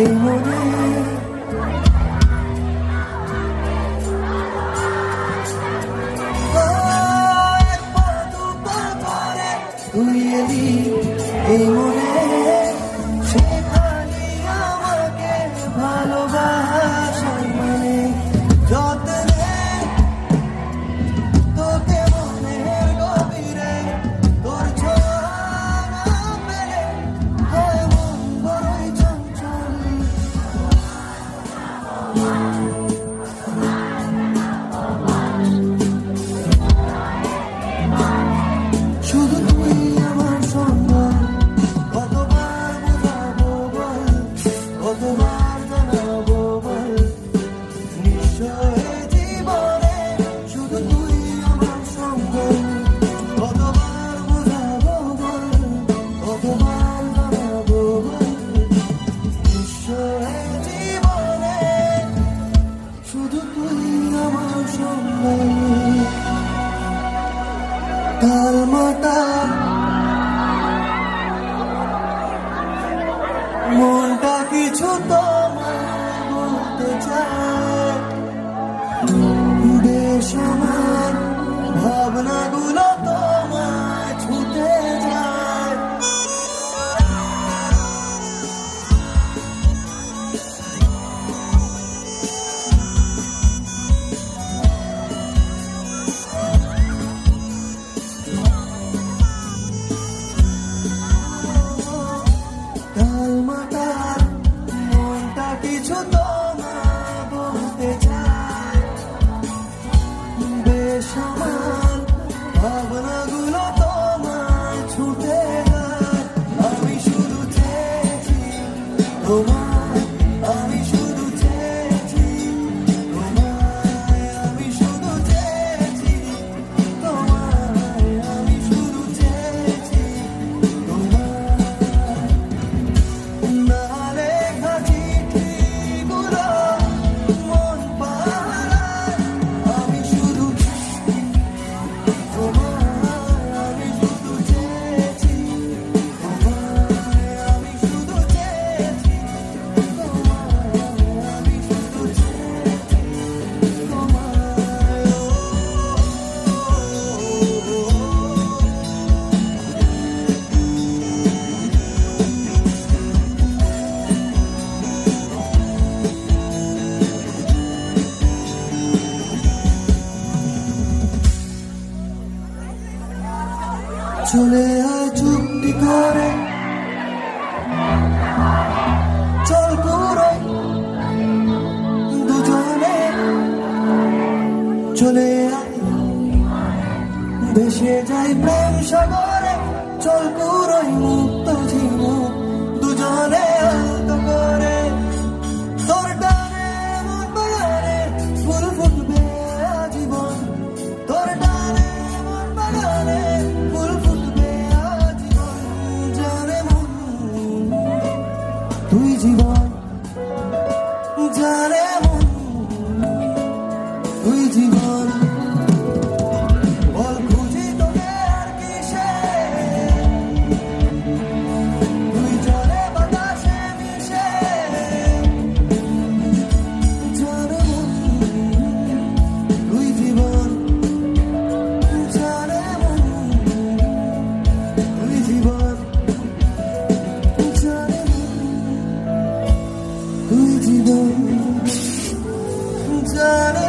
এই মনে তুই এলি এই মনে সেখানে আমাকে ভালোবাসার মানে যতনে তোকে মনের গভীরে তোর ছোঁয়া মেলে হয় মন বড়ই চঞ্চল শুধু তুই আমার সম্বল কতবার বোঝাবো বল কতবার জানাবো বল নিশ্চয় জীবনে শুধু তুই আমার সম্বল কতবার বোঝাবো বল কতবার জানাবো বল নিশ্চয় জীবনে শুধু তুই আমার সম্বল তালমাটা মনটা কিছু তোমায় বলতে চায় বেসামার ভাবনাগুলো তোমায় ছুটে যায় তালমাটার মনটা কিছু তোমায় বলতে চায় বেসামার ভাবনাগুলো তোমায় ছুটে যায় আমি শুধু চেয়েছি তোমায় আমি শুধু চেয়েছি তোমায় আমি শুধু চেয়েছি তোমায় আমি শুধু চেয়েছি তোমায় না লেখা চিঠিগুলো মন পাড়ায় আমি শুধু তোমায় আমি শুধু চেয়েছি তোমায় আমি শুধু চেয়েছি তোমায় আমি শুধু চেয়েছি চলে আয় চুক্তি করে চল পুরো দুজনে চলে আয় ভেসে যাই প্রেম সাগরে চল পুরোই মুক্ত জীবন দুজনে আলতো করে তোর ডানে মন বাগানে ফুল ফুটবে আজীবন তোর ডানে মন বাগানে ফুল ফুটবে আজীবন জানে মন তুই জীবন জানে মন তুই জীবন বল খুঁজি তোকে আর কিসে তুই জলে বাতাসে মিশে জানে মন তুই জীবন জানে মন তুই জীবন জানে মন তুই জীবন জানে